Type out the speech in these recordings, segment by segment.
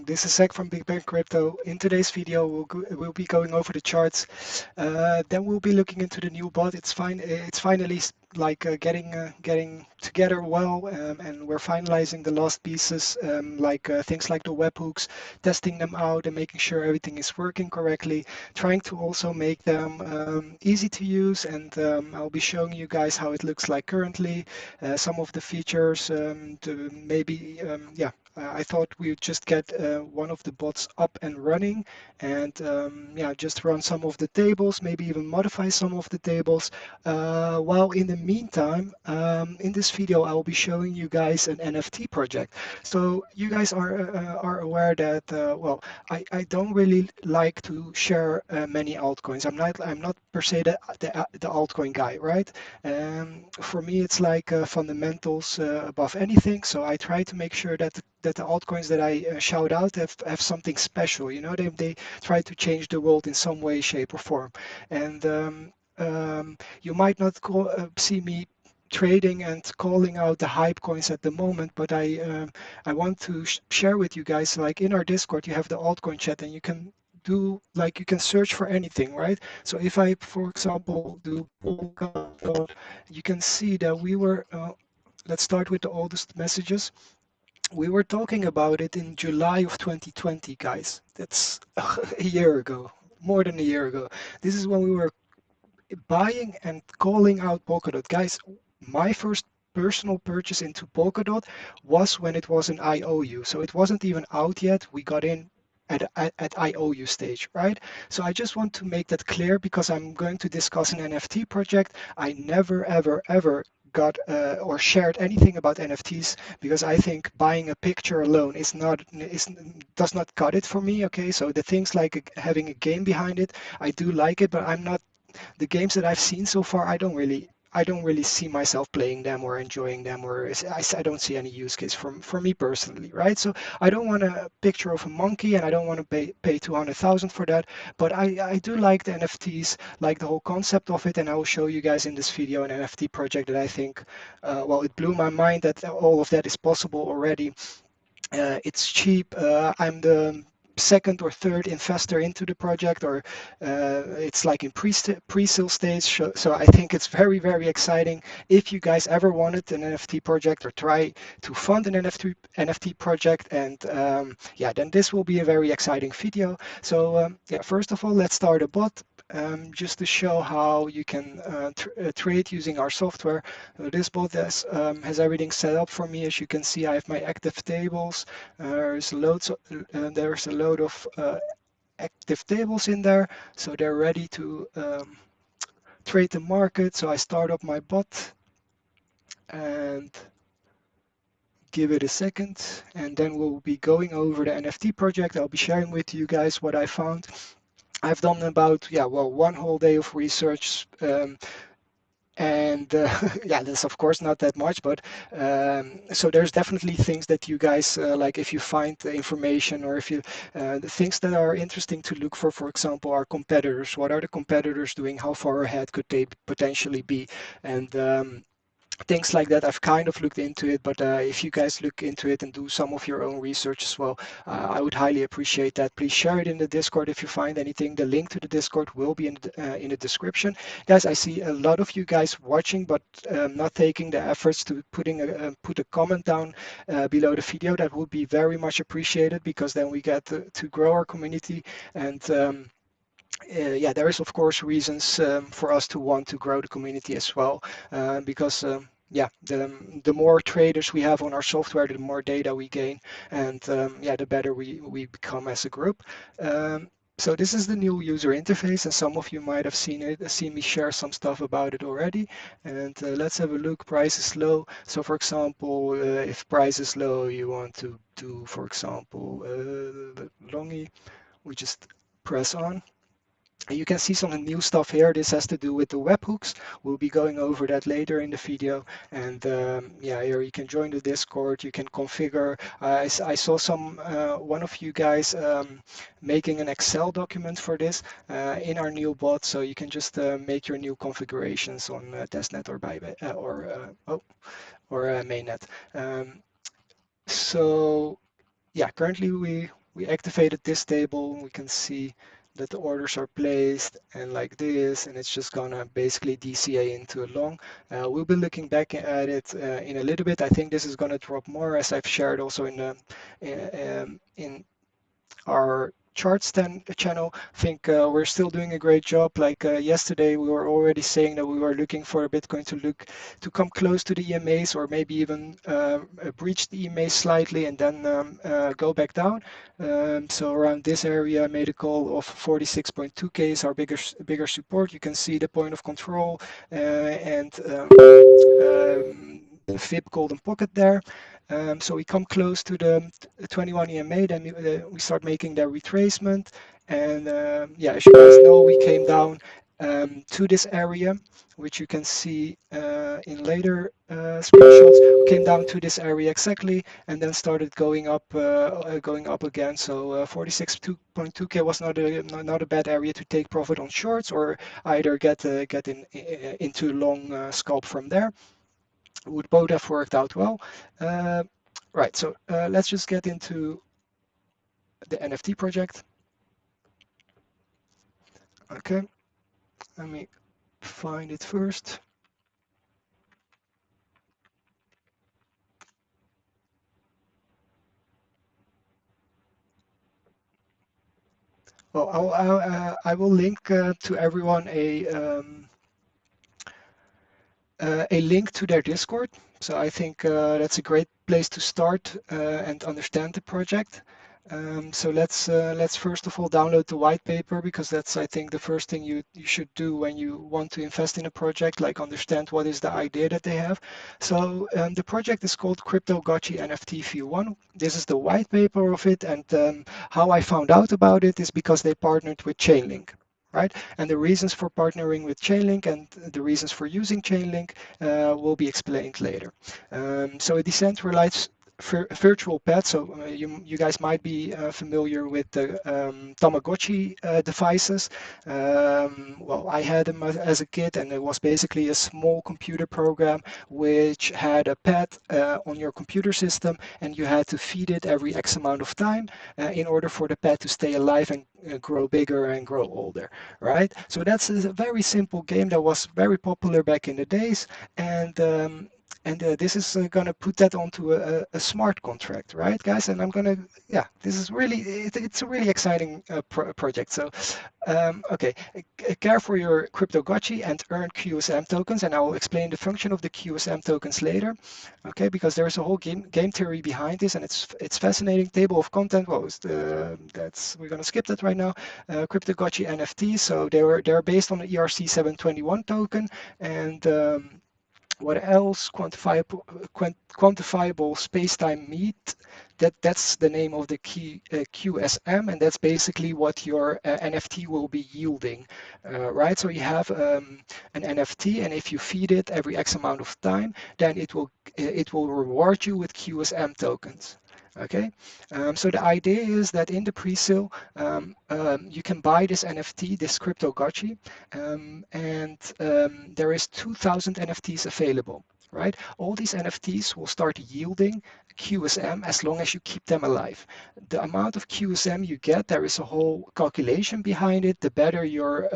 This is Zach from BigBangCrypto. In today's video, we'll be going over the charts. Then we'll be looking into the new bot. It's fine. It's finally getting together well, and we're finalizing the last pieces, things like the webhooks, testing them out and making sure everything is working correctly. Trying to also make them easy to use, and I'll be showing you guys how it looks like currently. Some of the features to maybe I thought we would just get one of the bots up and running and just run some of the tables, maybe even modify some of the tables. While in the meantime, in this video, I will be showing you guys an NFT project. So you guys are aware that I don't really like to share many altcoins. I'm not per se the altcoin guy, right? For me, it's like fundamentals above anything. So I try to make sure that the altcoins that I shout out have something special. You know, they try to change the world in some way, shape, or form. And you might not see me trading and calling out the hype coins at the moment, but I want to share with you guys, like in our Discord, you have the altcoin chat, and you can do like you can search for anything, right? So if I, for example, do Polkadot, you can see that we were. Let's start with the oldest messages. We were talking about it in July of 2020, guys. That's a year ago, more than a year ago. This is when we were buying and calling out Polkadot. Guys, my first personal purchase into Polkadot was when it was an IOU. So it wasn't even out yet. We got in at IOU stage, right? So I just want to make that clear because I'm going to discuss an NFT project. I never, ever, ever got or shared anything about NFTs because I think buying a picture alone does not cut it for me. Okay, so the things like having a game behind it, I do like it, but I'm not the games that I've seen so far. I don't really see myself playing them or enjoying them, or I don't see any use case for me personally, right? So I don't want a picture of a monkey, and I don't want to pay 200,000 for that. But I do like the NFTs, like the whole concept of it, and I will show you guys in this video an NFT project that I think, it blew my mind that all of that is possible already. It's cheap. I'm the second or third investor into the project, or it's like in pre-sale stage. So I think it's very, very exciting. If you guys ever wanted an NFT project or try to fund an NFT project, and then this will be a very exciting video. So first of all, let's start a bot. Just to show how you can trade using our software. This bot has everything set up for me. As you can see, I have my active tables. There's a load of active tables in there, so they're ready to trade the market. So I start up my bot and give it a second, and then we'll be going over the NFT project. I'll be sharing with you guys what I found. I've done about one whole day of research, and that's of course not that much, but so there's definitely things that you guys like. If you find the information, or if you the things that are interesting to look for example, are competitors. What are the competitors doing? How far ahead could they potentially be? And things like that. I've kind of looked into it, but if you guys look into it and do some of your own research as well, I would highly appreciate that. Please share it in the Discord if you find anything. The link to the Discord will be in the description. Guys, I see a lot of you guys watching, but not taking the efforts to put a comment down below the video. That would be very much appreciated, because then we get to grow our community. And there is of course reasons for us to want to grow the community as well, because the more traders we have on our software, the more data we gain, and the better we become as a group. So this is the new user interface, and some of you might have seen me share some stuff about it already. And let's have a look. Price is low. So for example, if price is low, you want to do, for example, longy, we just press on. You can see some new stuff here. This has to do with the webhooks. We'll be going over that later in the video. And here you can join the Discord. You can configure. I saw one of you guys making an Excel document for this in our new bot. So you can just make your new configurations on testnet or Bybit or mainnet. So currently we activated this table. We can see that the orders are placed and like this, and it's just gonna basically DCA into a long. We'll be looking back at it in a little bit. I think this is gonna drop more, as I've shared also in our charts channel. I think we're still doing a great job. Like yesterday, we were already saying that we were looking for Bitcoin to come close to the EMAs, or maybe even breach the EMAs slightly and then go back down. So around this area, I made a call of 46.2K is our bigger support. You can see the point of control and the FIB golden pocket there. So we come close to the 21 EMA, then we start making the retracement. And yeah, as you guys know, we came down to this area, which you can see in later screenshots. We came down to this area exactly, and then started going up again. So 46.2K was not a bad area to take profit on shorts, or either get into long scalp from there. Would both have worked out well. Uh, right, so let's just get into the NFT project. Okay, let me find it first. Well, I will link to everyone a link to their Discord. So I think that's a great place to start and understand the project. So let's first of all download the white paper, because that's, I think, the first thing you should do when you want to invest in a project, like understand what is the idea that they have. So the project is called CryptoGotchi NFT V1. This is the white paper of it, and how I found out about it is because they partnered with Chainlink. Right? And the reasons for partnering with Chainlink and the reasons for using Chainlink will be explained later. So a decentralized virtual pet. So you guys might be familiar with the Tamagotchi devices. Well, I had them as a kid, and it was basically a small computer program which had a pet on your computer system, and you had to feed it every X amount of time in order for the pet to stay alive and grow bigger and grow older, right? So that's a very simple game that was very popular back in the days, and this is going to put that onto a smart contract, right, guys? And I'm going to, yeah, this is really, it's a really exciting project. So, okay, care for your CryptoGotchi and earn QSM tokens, and I will explain the function of the QSM tokens later, okay? Because there's a whole game theory behind this, and it's fascinating. Table of content. Well, that's we're going to skip that right now. CryptoGotchi NFT. So they're based on the ERC721 token, and what else? Quantifiable space-time meat. That's the name of the key QSM, and that's basically what your NFT will be yielding, right? So you have an NFT, and if you feed it every X amount of time, then it will reward you with QSM tokens. Okay, so the idea is that in the pre-sale, you can buy this NFT, this CryptoGotchi, and there is 2,000 NFTs available, right? All these NFTs will start yielding QSM as long as you keep them alive. The amount of QSM you get, there is a whole calculation behind it. The better your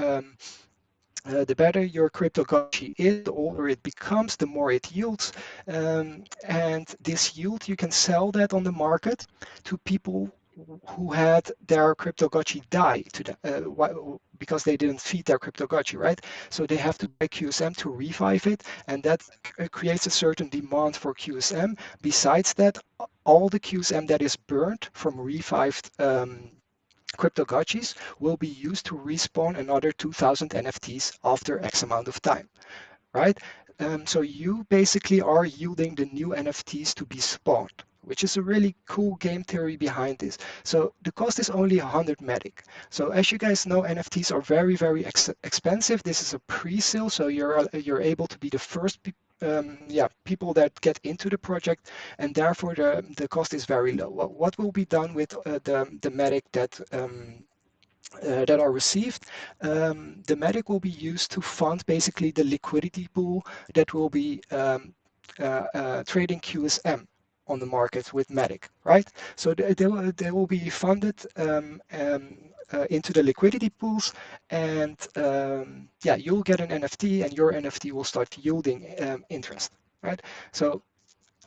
CryptoGotchi is, the older it becomes, the more it yields. And this yield, you can sell that on the market to people who had their CryptoGotchi die because they didn't feed their CryptoGotchi, right? So they have to buy QSM to revive it, and that creates a certain demand for QSM. Besides that, all the QSM that is burned from revived CryptoGotchis will be used to respawn another 2,000 NFTs after X amount of time, right? So you basically are yielding the new NFTs to be spawned, which is a really cool game theory behind this. So the cost is only 100 Matic. So as you guys know, NFTs are very, very expensive. This is a pre-sale, so you're able to be the first people that get into the project, and therefore the cost is very low. What will be done with the Matic that are received? The Matic will be used to fund basically the liquidity pool that will be trading QSM. on the market with Matic, right? So they will be funded into the liquidity pools, and yeah, you'll get an NFT, and your NFT will start yielding interest, right? So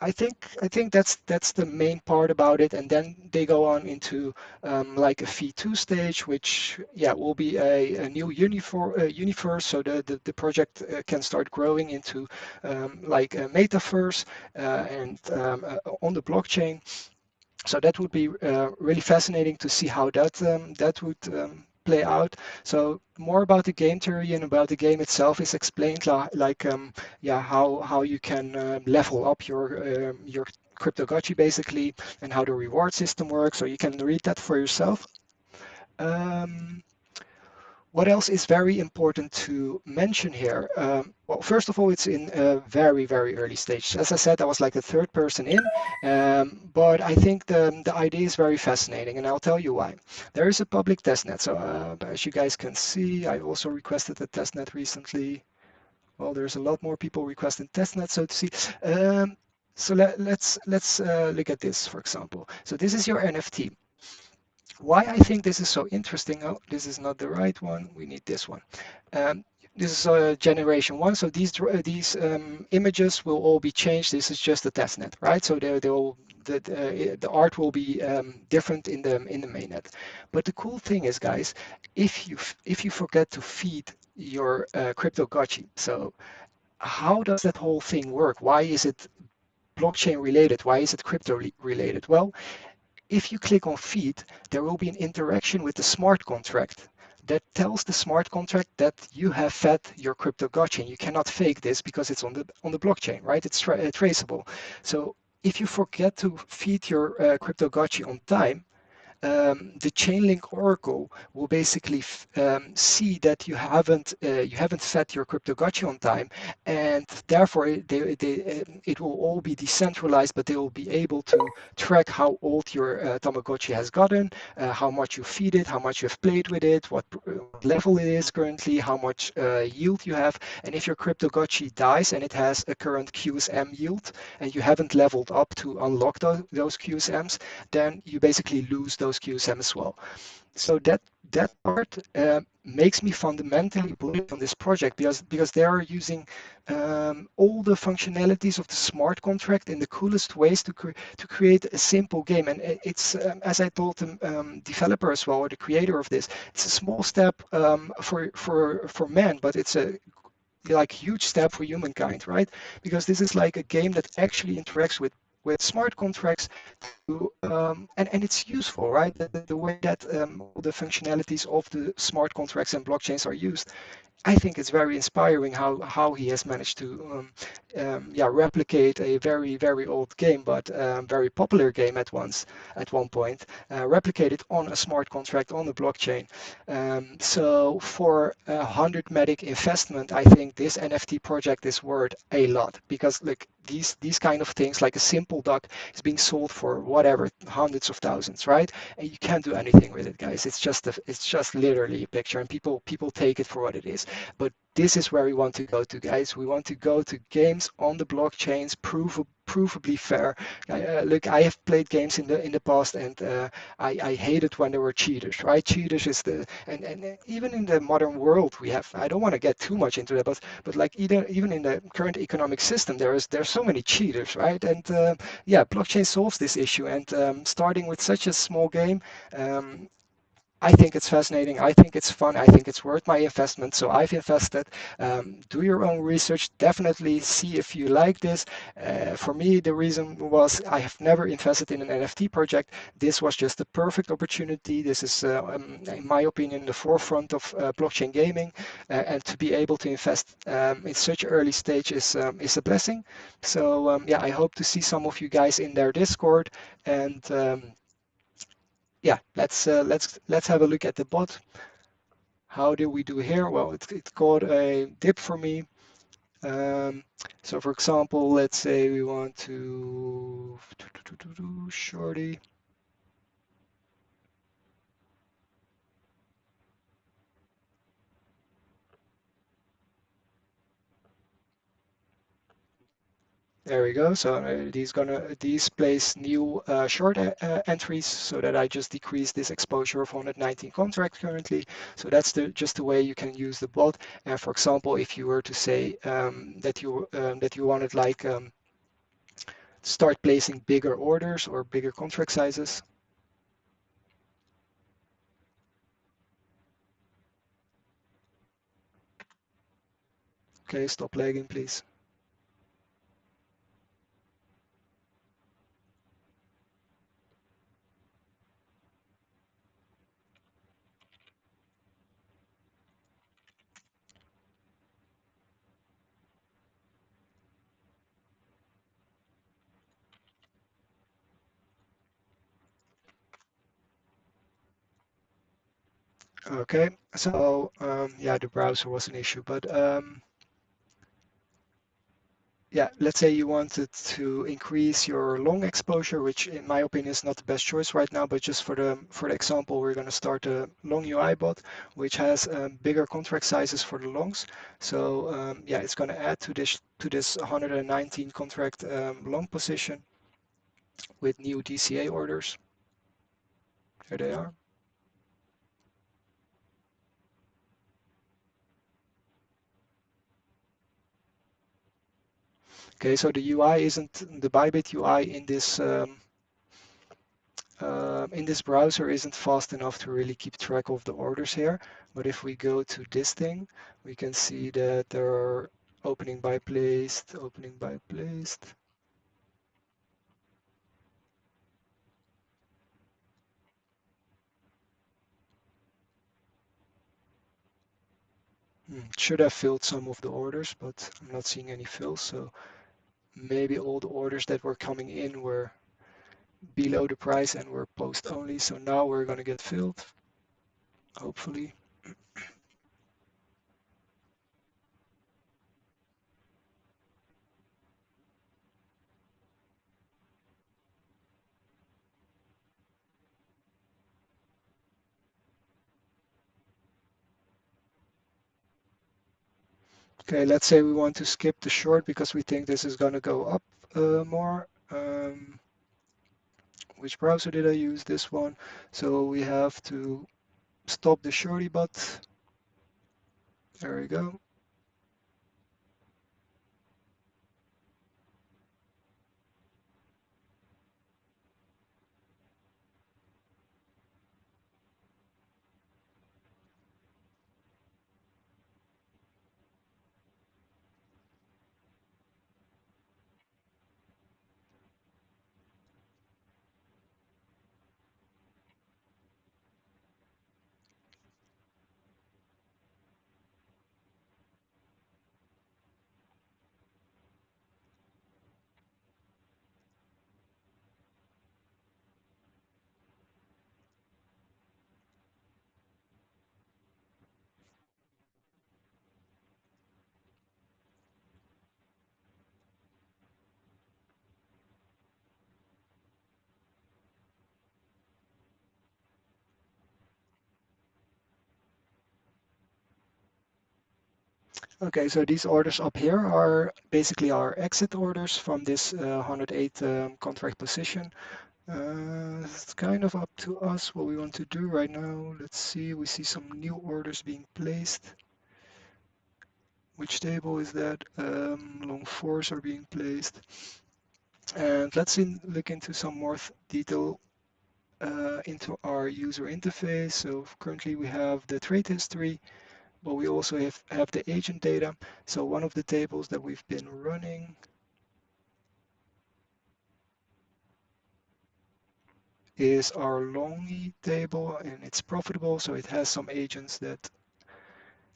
I think that's the main part about it, and then they go on into like a V2 stage, which yeah will be a new universe, so the project can start growing into like a metaverse and on the blockchain. So that would be really fascinating to see how that would play out. So more about the game theory and about the game itself is explained, like yeah, how you can level up your CryptoGotchi basically, and how the reward system works. So you can read that for yourself. Um, what else is very important to mention here? Well, first of all, it's in a very, very early stage. As I said, I was like the third person in, but I think the idea is very fascinating, and I'll tell you why. There is a public testnet. So as you guys can see, I also requested a testnet recently. Well, there's a lot more people requesting testnet, so to see. So let's look at this, for example. So this is your NFT. Why I think this is so interesting. Oh, this is not the right one. We need this one. Um, this is generation one. So these images will all be changed. This is just a test net, right? So the art will be different in the mainnet. But the cool thing is, guys, if you forget to feed your CryptoGotchi, so how does that whole thing work? Why is it blockchain related? Why is it crypto related? Well, if you click on feed, there will be an interaction with the smart contract that tells the smart contract that you have fed your CryptoGotcha, and you cannot fake this because it's on the blockchain, right? It's traceable. So if you forget to feed your CryptoGotcha on time, the Chainlink Oracle will basically see that you haven't fed your CryptoGotcha on time, and therefore it will all be decentralized, but they will be able to track how old your Tamagotchi has gotten, how much you feed it, how much you've played with it, what level it is currently, how much yield you have, and if your CryptoGotchi dies and it has a current QSM yield, and you haven't leveled up to unlock those QSMs, then you basically lose those QSM as well. So that part makes me fundamentally bullish on this project because they are using all the functionalities of the smart contract in the coolest ways to create a simple game. And it's as I told the developer as well, or the creator of this, it's a small step for man, but it's a like huge step for humankind, right? Because this is like a game that actually interacts with smart contracts and it's useful, right? The way that all the functionalities of the smart contracts and blockchains are used, I think it's very inspiring how he has managed to yeah, replicate a very very old game, but very popular game at one point, replicate it on a smart contract on the blockchain. So for a 100 investment, I think this NFT project is worth a lot because like these kind of things, like a simple duck is being sold for whatever hundreds of thousands, right? And you can't do anything with it, guys. It's just literally a picture, and people take it for what it is. But this is where we want to go to, guys. We want to go to games on the blockchains, provably fair. Look, I have played games in the past, and I hate it when there were cheaters, right? Cheaters is and even in the modern world we have. I don't want to get too much into that, but like even in the current economic system, there's so many cheaters, right? And yeah, blockchain solves this issue. And starting with such a small game. I think it's fascinating. I think it's fun. I think it's worth my investment. So I've invested. Do your own research. Definitely see if you like this. For me, the reason was I have never invested in an NFT project. This was just the perfect opportunity. This is, in my opinion, the forefront of blockchain gaming, and to be able to invest in such early stage is a blessing. So yeah, I hope to see some of you guys in their Discord and. Yeah, let's have a look at the bot. How did we do here? Well, it caught a dip for me. Um, so for example, let's say we want to shorty. There we go. So these place new short entries so that I just decrease this exposure of 119 contracts currently. So that's just the way you can use the bot. And for example, if you were to say that you wanted like start placing bigger orders or bigger contract sizes. Okay, stop lagging, please. Okay, so yeah, the browser was an issue, but yeah, let's say you wanted to increase your long exposure, which in my opinion is not the best choice right now, but just for the example, we're going to start a long UI bot, which has bigger contract sizes for the longs. So yeah, it's going to add to this 119 contract long position with new DCA orders. Here they are. Okay, so the UI isn't the Bybit UI in this browser isn't fast enough to really keep track of the orders here. But if we go to this thing, we can see that there are opening by placed, opening by placed. Should have filled some of the orders, but I'm not seeing any fills. So maybe all the orders that were coming in were below the price and were post only. So now we're going to get filled, hopefully. Okay, let's say we want to skip the short because we think this is going to go up more. Which browser did I use? This one. So we have to stop the shorty bot. There we go. Okay, so these orders up here are basically our exit orders from this 108 contract position. It's kind of up to us what we want to do right now. Let's see, we see some new orders being placed. Which table is that? Long fours are being placed. And look into some more detail into our user interface. So currently we have the trade history, but we also have the agent data. So one of the tables that we've been running is our longy table, and it's profitable. So it has some agents that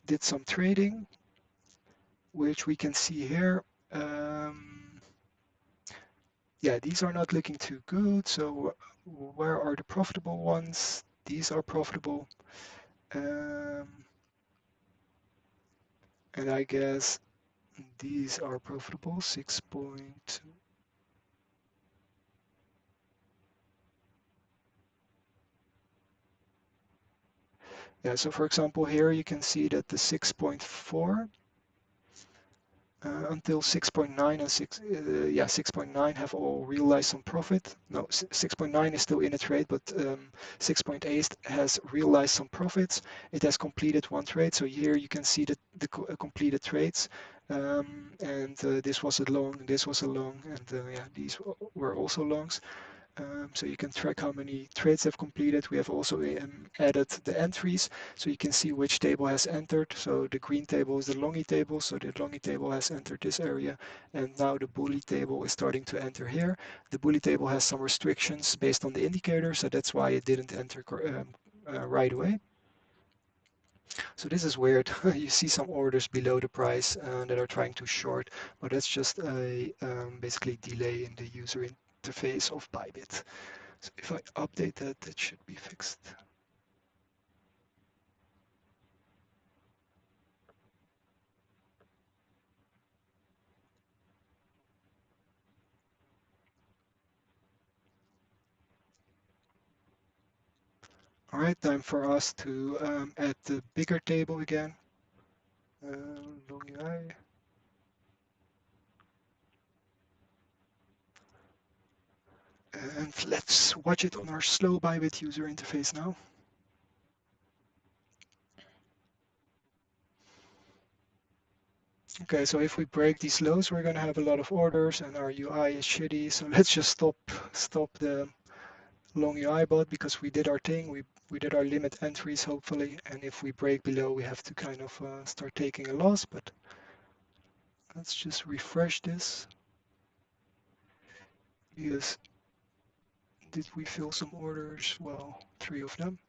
did some trading, which we can see here. Yeah, these are not looking too good. So where are the profitable ones? These are profitable. Um, and I guess these are profitable, 6 point. Yeah, so for example, here you can see that the 6.4 until 6.9 and 6.9 have all realized some profit. No, 6.9 is still in a trade, but 6.8 has realized some profits. It has completed one trade, so here you can see the completed trades. And this was a long, this was a long, and yeah, these were also longs. So you can track how many trades have completed. We have also added the entries, so you can see which table has entered. So the green table is the longy table, so the longy table has entered this area, and now the bully table is starting to enter here. The bully table has some restrictions based on the indicator, so that's why it didn't enter right away. So this is weird. You see some orders below the price that are trying to short, but that's just a basically delay in the user interface of Bybit. So if I update that, it should be fixed. All right, time for us to add the bigger table again. Long UI. And let's watch it on our slow Bybit user interface now. Okay, so if we break these lows, we're going to have a lot of orders and our UI is shitty. So let's just stop the long UI bot because we did our thing. We did our limit entries hopefully. And if we break below, we have to kind of start taking a loss. But let's just refresh this. Yes. Did we fill some orders? Well, 3 of them.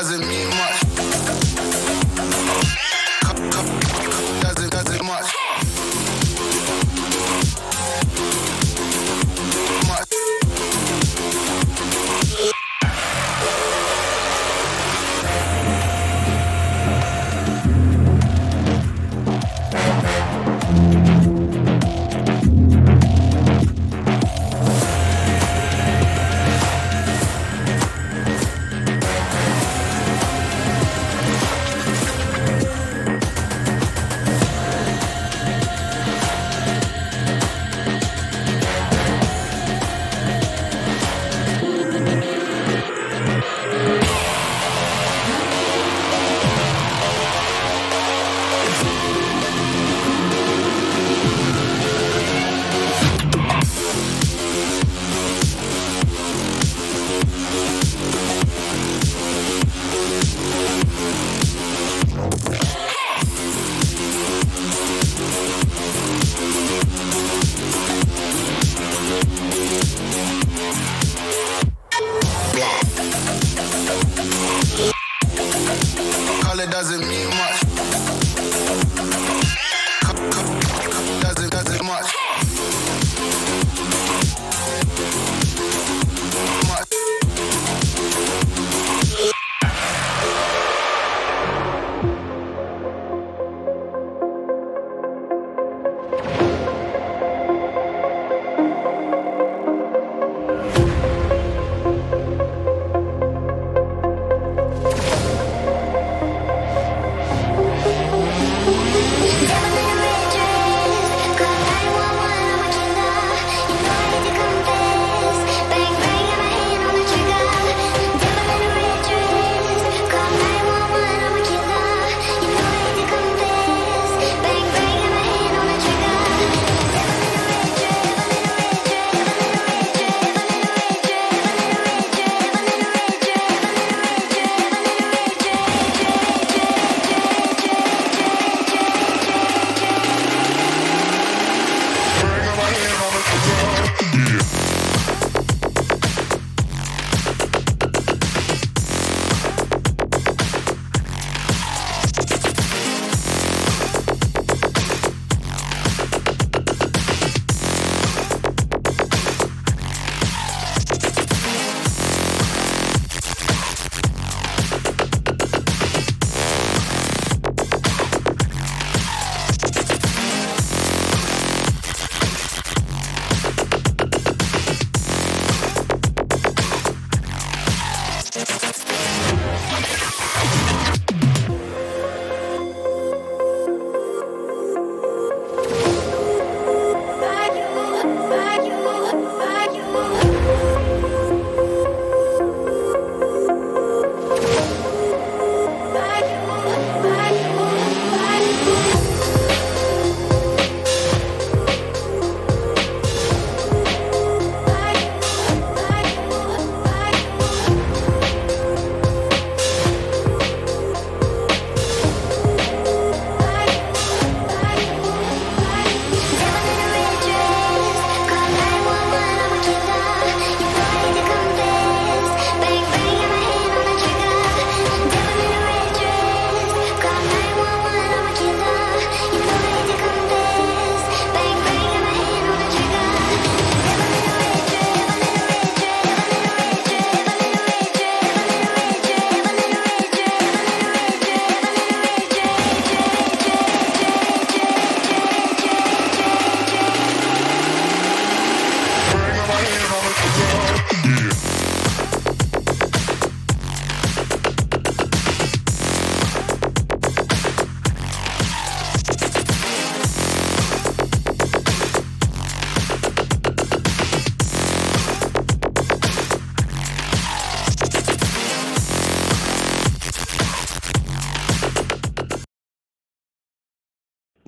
doesn't mean much. Doesn't much. Color doesn't mean much. Doesn't much.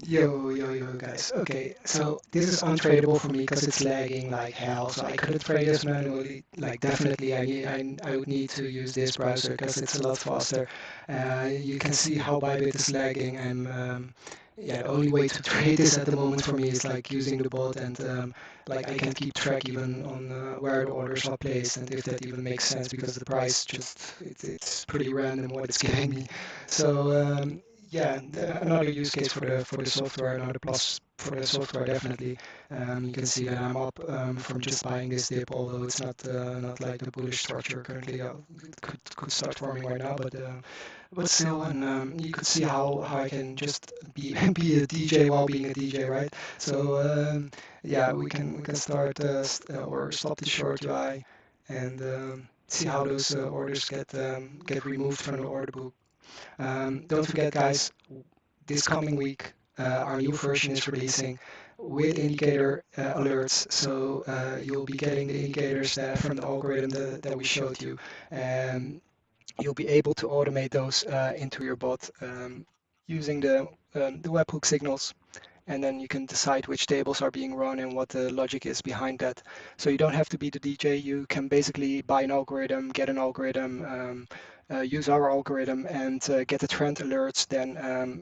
Yo guys. Okay, so this is untradeable for me because it's lagging like hell. So I couldn't trade this manually. Like definitely, I would need to use this browser because it's a lot faster. You can see how Bybit is lagging. yeah, the only way to trade this at the moment for me is like using the bot, and like I can't keep track even on where the orders are placed and if that even makes sense because the price just it's pretty random what it's giving me. So yeah, another use case for the software, another plus for the software definitely. You can see that I'm up from just buying this dip, although it's not like the bullish structure currently. It could start forming right now, but still, and you could see how I can just be be a DJ while being a DJ, right? So yeah, we can start or stop the short UI and see how those orders get removed from the order book. Don't forget, guys, this coming week our new version is releasing with indicator alerts. So you'll be getting the indicators from the algorithm that we showed you. Um, you'll be able to automate those into your bot using the webhook signals, and then you can decide which tables are being run and what the logic is behind that. So you don't have to be the DJ. You can basically buy an algorithm, get an algorithm, use our algorithm, and get the trend alerts, then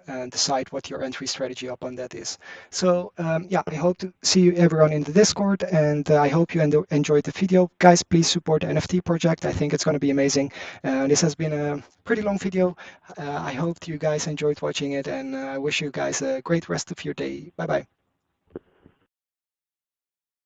and decide what your entry strategy up on that is. So yeah, I hope to see you everyone in the Discord, and I hope you enjoyed the video. Guys, please support the NFT project. I think it's going to be amazing. This has been a pretty long video. I hope you guys enjoyed watching it, and I wish you guys a great rest of your day. Bye bye.